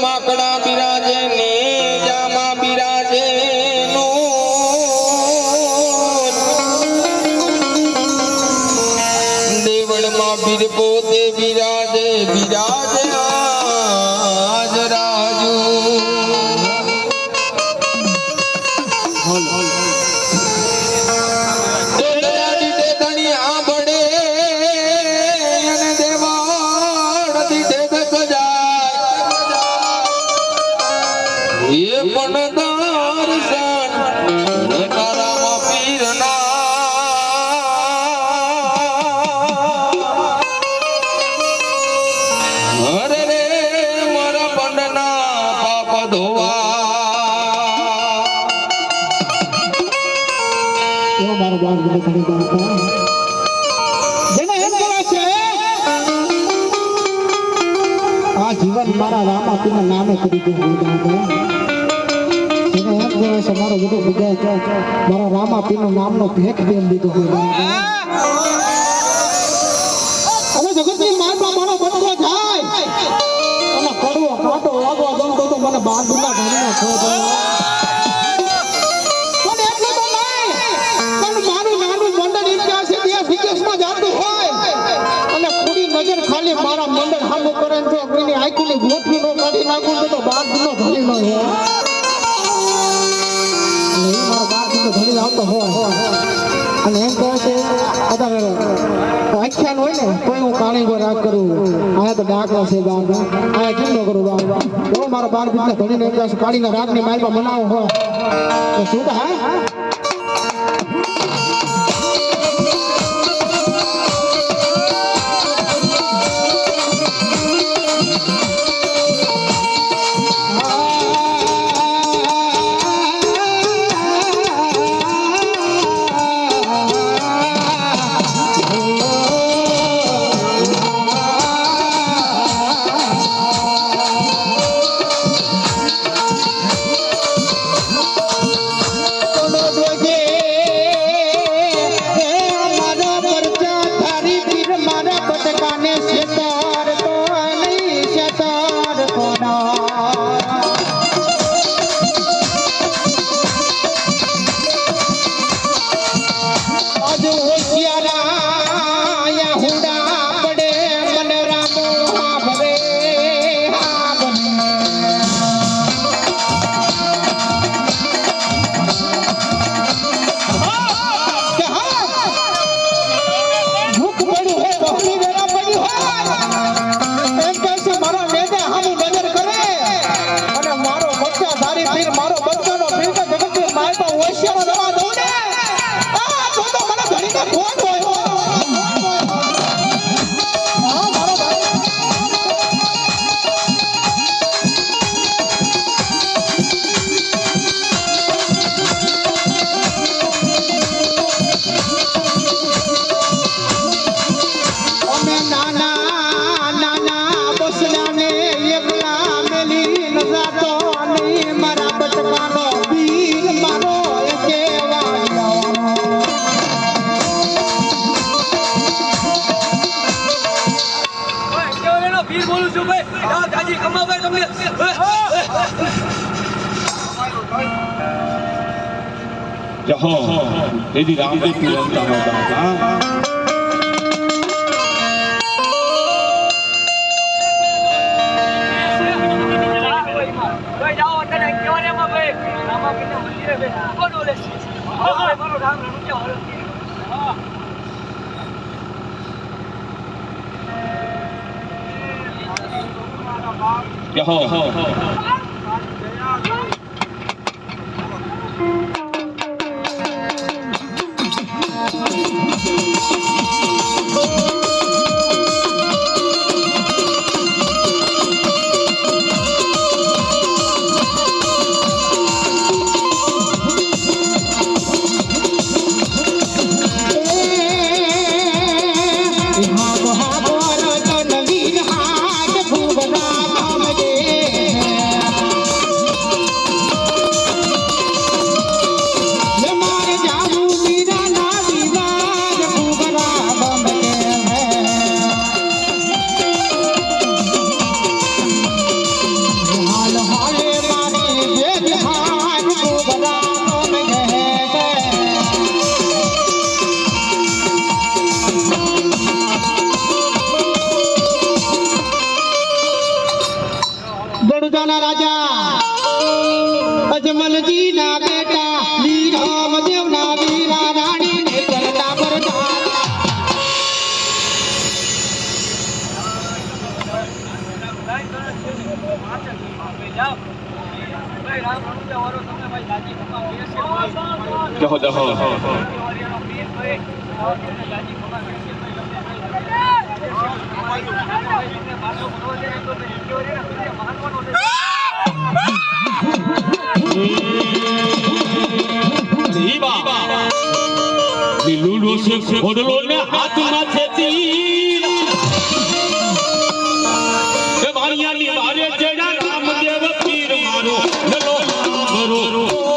માકડા બિરાજે ને જામા બિરાજે દેવળમાં બીર પોતે બિરાજે બિરાજે આજ રાજુ જીવન મારા રામાપીના નામે કરી દીધું એને એમ કહેવાય છે મારો બધું વિજય મારા રામાપીનું નામનો ભેખ બેન દીધો હવે જગતની માલમાં મારો બટકો જાય અને કડવો કાંટો વાગવા ગમતો તો મને બાંધુના ધણીનો છો પણ એટલું તો નહીં પણ મારું નાનું મંડળ ઇતિહાસ છે તે વિદેશમાં જાતું હોય અને પૂરી નજર ખાલી મારા મંડળ સામું કરે તો કોઈની આંખની ગોઠવી નો કાઢી નાખું તો બાંધુનો ધણી નો હોય મારો બાંધુનો ધણી આવતો હોય અને એમ કહે છે આખ્યાન હોય ને કોઈ હું કાણીગો રાગ કરું આયા તો ડાકરા છે બાંધ આયા કેમ ન કરું બાંધ એવો મારા બાર બીજના ધણીને એમ કહે છે કાળીના રાગની માલમાં મનાવો હોય તો શું હા यदि रामदेव की जनता होता ગોરડાના રાજા અજમલજી ના બેટા વીર રામદેવ ના વીરા રાણી ને કરતા પરદાન જહો જહો લીલુડો છે ઘોડલો ને હાથમાં છે તીર એ વાણિયાની વારે ચડા રામદેવ પીર મારો નલો કરો રામદેવ